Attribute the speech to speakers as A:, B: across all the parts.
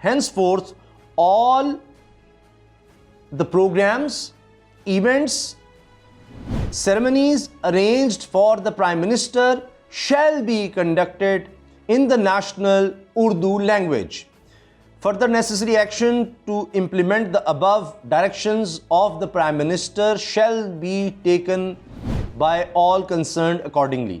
A: henceforth all the programs, events, ceremonies arranged for the Prime Minister shall be conducted in the national Urdu language. Further necessary action to implement the above directions of the Prime Minister shall be taken by all concerned accordingly.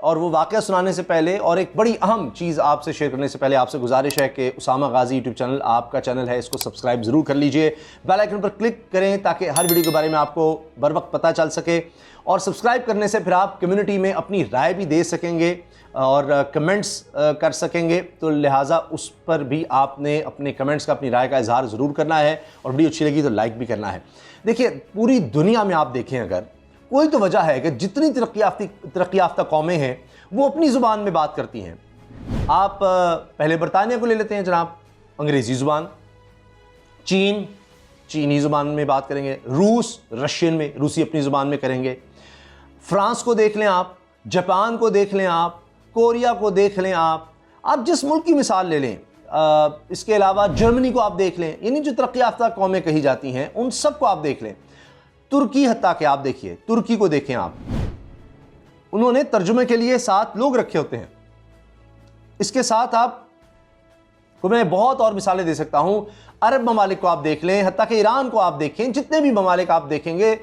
A: اور وہ واقعہ سنانے سے پہلے اور ایک بڑی اہم چیز آپ سے شیئر کرنے سے پہلے آپ سے گزارش ہے کہ اسامہ غازی یوٹیوب چینل آپ کا چینل ہے، اس کو سبسکرائب ضرور کر لیجئے، بیل آئیکن پر کلک کریں تاکہ ہر ویڈیو کے بارے میں آپ کو بر وقت پتہ چل سکے، اور سبسکرائب کرنے سے پھر آپ کمیونٹی میں اپنی رائے بھی دے سکیں گے اور کمنٹس کر سکیں گے، تو لہٰذا اس پر بھی آپ نے اپنے کمنٹس کا، اپنی رائے کا اظہار ضرور کرنا ہے، اور ویڈیو اچھی لگی تو لائک بھی کرنا ہے۔ دیکھیے پوری دنیا میں آپ دیکھیں اگر کوئی تو وجہ ہے کہ جتنی ترقی یافتہ قومیں ہیں وہ اپنی زبان میں بات کرتی ہیں۔ آپ پہلے برطانیہ کو لے لیتے ہیں جناب، انگریزی زبان، چین چینی زبان میں بات کریں گے، روس رشین میں روسی اپنی زبان میں کریں گے، فرانس کو دیکھ لیں آپ، جاپان کو دیکھ لیں آپ، کوریا کو دیکھ لیں آپ جس ملک کی مثال لے لیں، اس کے علاوہ جرمنی کو آپ دیکھ لیں، یعنی جو ترقی یافتہ قومیں کہی جاتی ہیں ان سب کو آپ دیکھ لیں، ترکی حتیٰ کہ آپ دیکھیے، ترکی کو دیکھیں آپ، انہوں نے ترجمے کے لیے 7 لوگ رکھے ہوتے ہیں۔ اس کے ساتھ آپ کو میں بہت اور مثالیں دے سکتا ہوں، عرب ممالک کو آپ دیکھ لیں، حتیٰ کہ ایران کو آپ دیکھیں، جتنے بھی ممالک آپ دیکھیں گے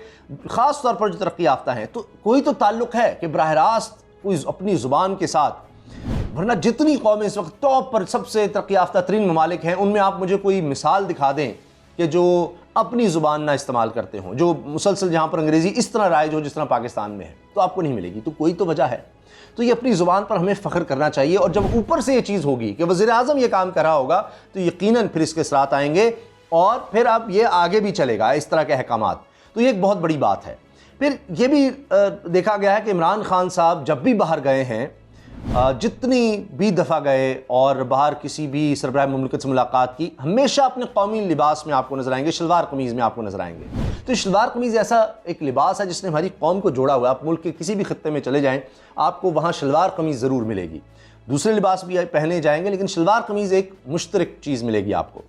A: خاص طور پر جو ترقی یافتہ ہیں، تو کوئی تو تعلق ہے کہ براہ راست کوئی اپنی زبان کے ساتھ، ورنہ جتنی قومیں اس وقت ٹاپ پر سب سے ترقی یافتہ ترین ممالک ہیں ان میں آپ مجھے کوئی مثال دکھا دیں کہ جو اپنی زبان نہ استعمال کرتے ہوں، جو مسلسل جہاں پر انگریزی اس طرح رائج ہو جس طرح پاکستان میں ہے، تو آپ کو نہیں ملے گی۔ تو کوئی تو وجہ ہے، تو یہ اپنی زبان پر ہمیں فخر کرنا چاہیے، اور جب اوپر سے یہ چیز ہوگی کہ وزیر اعظم یہ کام کر رہا ہوگا تو یقیناً پھر اس کے اثرات آئیں گے، اور پھر اب یہ آگے بھی چلے گا اس طرح کے احکامات، تو یہ ایک بہت بڑی بات ہے۔ پھر یہ بھی دیکھا گیا ہے کہ عمران خان صاحب جب بھی باہر گئے ہیں، جتنی بھی دفعہ گئے اور باہر کسی بھی سربراہ مملکت سے ملاقات کی، ہمیشہ اپنے قومی لباس میں آپ کو نظر آئیں گے، شلوار قمیض میں آپ کو نظر آئیں گے۔ تو شلوار قمیض ایسا ایک لباس ہے جس نے ہماری قوم کو جوڑا ہوا ہے، آپ ملک کے کسی بھی خطے میں چلے جائیں آپ کو وہاں شلوار قمیض ضرور ملے گی، دوسرے لباس بھی پہنے جائیں گے لیکن شلوار قمیض ایک مشترک چیز ملے گی آپ کو۔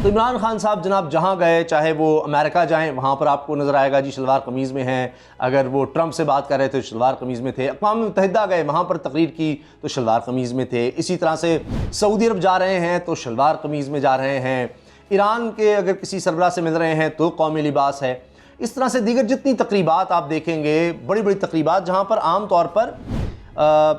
A: تو عمران خان صاحب جناب جہاں گئے، چاہے وہ امریکہ جائیں وہاں پر آپ کو نظر آئے گا جی شلوار قمیض میں ہیں، اگر وہ ٹرمپ سے بات کر رہے تھے شلوار قمیض میں تھے، اقوام متحدہ گئے وہاں پر تقریر کی تو شلوار قمیض میں تھے، اسی طرح سے سعودی عرب جا رہے ہیں تو شلوار قمیض میں جا رہے ہیں، ایران کے اگر کسی سربراہ سے مل رہے ہیں تو قومی لباس ہے۔ اس طرح سے دیگر جتنی تقریبات آپ دیکھیں گے، بڑی بڑی تقریبات جہاں پر عام طور پر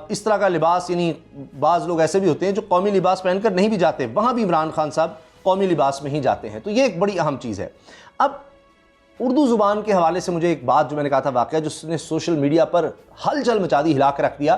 A: اس طرح کا لباس، یعنی بعض لوگ ایسے بھی ہوتے ہیں جو قومی لباس پہن کر نہیں بھی جاتے، وہاں بھی عمران خان صاحب قومی لباس میں ہی جاتے ہیں، تو یہ ایک بڑی اہم چیز ہے۔ اب اردو زبان کے حوالے سے مجھے ایک بات جو میں نے کہا تھا واقعہ جس نے سوشل میڈیا پر ہلچل مچا دی، ہلا کر رکھ دیا،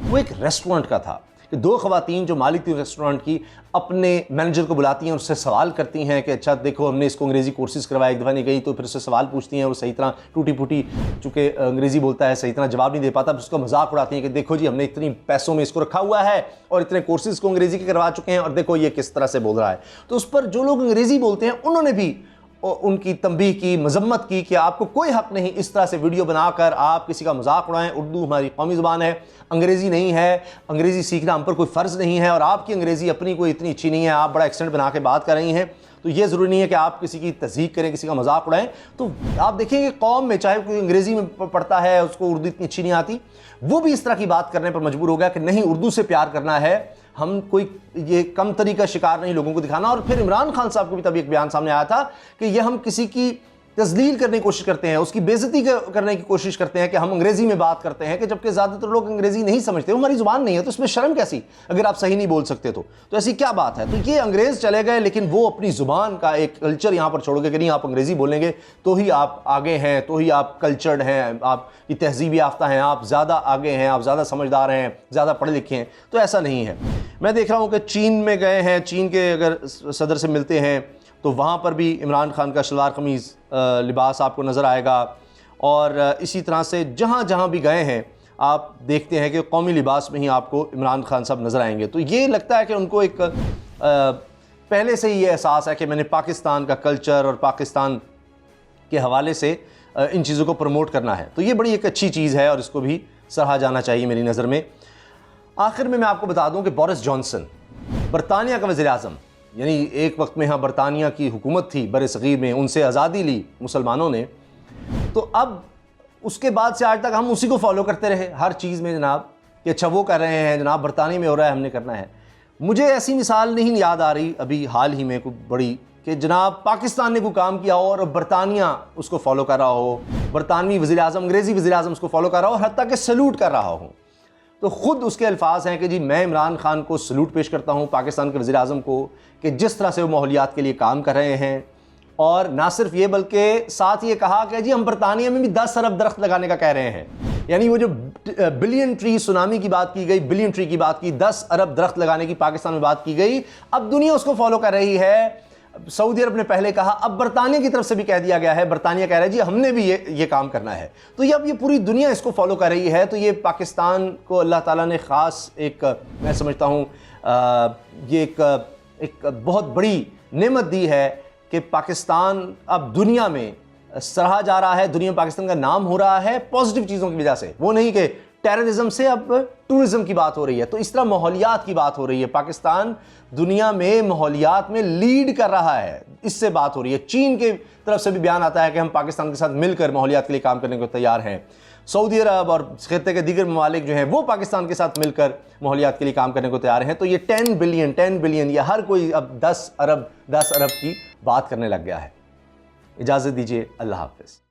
A: وہ ایک ریسٹورنٹ کا تھا کہ 2 خواتین جو مالک تھی ریسٹورنٹ کی اپنے مینیجر کو بلاتی ہیں اور اس سے سوال کرتی ہیں کہ اچھا دیکھو ہم نے اس کو انگریزی کورسز کروائے، ایک دفعہ نہیں گئی تو پھر اس سے سوال پوچھتی ہیں اور صحیح طرح ٹوٹی پھوٹی چونکہ انگریزی بولتا ہے صحیح طرح جواب نہیں دے پاتا، پھر اس کا مذاق اڑاتی ہیں کہ دیکھو جی ہم نے اتنی پیسوں میں اس کو رکھا ہوا ہے اور اتنے کورسز کو انگریزی کے کروا چکے ہیں اور دیکھو یہ کس طرح سے بول رہا ہے۔ تو اس پر جو لوگ انگریزی بولتے ہیں انہوں نے بھی ان کی تنبیہ کی، مذمت کی کہ آپ کو کوئی حق نہیں اس طرح سے ویڈیو بنا کر آپ کسی کا مذاق اڑائیں، اردو ہماری قومی زبان ہے، انگریزی نہیں ہے، انگریزی سیکھنا ہم پر کوئی فرض نہیں ہے، اور آپ کی انگریزی اپنی کوئی اتنی اچھی نہیں ہے، آپ بڑا ایکسینٹ بنا کے بات کر رہی ہیں، تو یہ ضروری نہیں ہے کہ آپ کسی کی تضحیق کریں، کسی کا مذاق اڑائیں۔ تو آپ دیکھیں کہ قوم میں چاہے کوئی انگریزی میں پڑھتا ہے اس کو اردو اتنی اچھی نہیں آتی، وہ بھی اس طرح کی بات کرنے پر مجبور ہو گیا کہ نہیں اردو سے پیار کرنا ہے، ہم کوئی یہ کم تری کا شکار نہیں لوگوں کو دکھانا۔ اور پھر عمران خان صاحب کو بھی تب ایک بیان سامنے آیا تھا کہ یہ ہم کسی کی تذلیل کرنے کی کوشش کرتے ہیں، اس کی بے عزتی کرنے کی کوشش کرتے ہیں کہ ہم انگریزی میں بات کرتے ہیں، کہ جبکہ زیادہ تر لوگ انگریزی نہیں سمجھتے، وہ ہماری زبان نہیں ہے تو اس میں شرم کیسی اگر آپ صحیح نہیں بول سکتے تو ایسی کیا بات ہے۔ تو یہ انگریز چلے گئے لیکن وہ اپنی زبان کا ایک کلچر یہاں پر چھوڑ گئے کہ نہیں آپ انگریزی بولیں گے تو ہی آپ آگے ہیں، تو ہی آپ کلچرڈ ہیں، آپ کی تہذیب یافتہ ہیں، آپ زیادہ آگے ہیں، آپ زیادہ سمجھدار ہیں، زیادہ پڑھے لکھے ہیں۔ تو ایسا نہیں ہے۔ میں دیکھ رہا ہوں کہ چین میں گئے ہیں، چین کے اگر صدر سے ملتے ہیں تو وہاں پر بھی عمران خان کا شلوار قمیض لباس آپ کو نظر آئے گا، اور اسی طرح سے جہاں جہاں بھی گئے ہیں آپ دیکھتے ہیں کہ قومی لباس میں ہی آپ کو عمران خان صاحب نظر آئیں گے۔ تو یہ لگتا ہے کہ ان کو ایک پہلے سے ہی یہ احساس ہے کہ میں نے پاکستان کا کلچر اور پاکستان کے حوالے سے ان چیزوں کو پروموٹ کرنا ہے، تو یہ بڑی ایک اچھی چیز ہے اور اس کو بھی سراہا جانا چاہیے میری نظر میں۔ آخر میں آپ کو بتا دوں کہ بورس جانسن برطانیہ کا وزیر اعظم، یعنی ایک وقت میں ہاں برطانیہ کی حکومت تھی بر صغیر میں، ان سے آزادی لی مسلمانوں نے، تو اب اس کے بعد سے آج تک ہم اسی کو فالو کرتے رہے ہر چیز میں جناب، کہ اچھا وہ کر رہے ہیں جناب برطانیہ میں ہو رہا ہے ہم نے کرنا ہے۔ مجھے ایسی مثال نہیں یاد آ رہی ابھی حال ہی میں کوئی بڑی کہ جناب پاکستان نے کوئی کام کیا ہو اور برطانیہ اس کو فالو کر رہا ہو، برطانوی وزیر اعظم، انگریزی وزیر اعظم اس کو فالو کر رہا ہوں، حتیٰ کہ سلوٹ کر رہا ہوں، تو خود اس کے الفاظ ہیں کہ جی میں عمران خان کو سلوٹ پیش کرتا ہوں، پاکستان کے وزیر اعظم کو، کہ جس طرح سے وہ ماحولیات کے لیے کام کر رہے ہیں، اور نہ صرف یہ بلکہ ساتھ یہ کہا کہ جی ہم برطانیہ میں بھی 10 ارب درخت لگانے کا کہہ رہے ہیں، یعنی وہ جو بلین ٹری سونامی کی بات کی گئی، بلین ٹری کی بات کی، 10 ارب درخت لگانے کی پاکستان میں بات کی گئی، اب دنیا اس کو فالو کر رہی ہے۔ سعودی عرب نے پہلے کہا، اب برطانیہ کی طرف سے بھی کہہ دیا گیا ہے، برطانیہ کہہ رہا ہے جی ہم نے بھی یہ کام کرنا ہے، تو یہ اب یہ پوری دنیا اس کو فالو کر رہی ہے۔ تو یہ پاکستان کو اللہ تعالیٰ نے خاص ایک، میں سمجھتا ہوں یہ ایک بہت بڑی نعمت دی ہے کہ پاکستان اب دنیا میں سراہا جا رہا ہے، دنیا میں پاکستان کا نام ہو رہا ہے پازیٹیو چیزوں کی وجہ سے، وہ نہیں کہ ٹیررزم سے اب ٹورزم کی بات ہو رہی ہے۔ تو اس طرح ماحولیات کی بات ہو رہی ہے، پاکستان دنیا میں ماحولیات میں لیڈ کر رہا ہے، اس سے بات ہو رہی ہے۔ چین کے طرف سے بھی بیان آتا ہے کہ ہم پاکستان کے ساتھ مل کر ماحولیات کے لیے کام کرنے کو تیار ہیں۔ سعودی عرب اور خطے کے دیگر ممالک جو ہیں وہ پاکستان کے ساتھ مل کر ماحولیات کے لیے کام کرنے کو تیار ہیں۔ تو یہ 10 بلین یہ ہر کوئی اب 10 ارب کی بات کرنے لگ گیا ہے۔ اجازت دیجیے، اللہ حافظ۔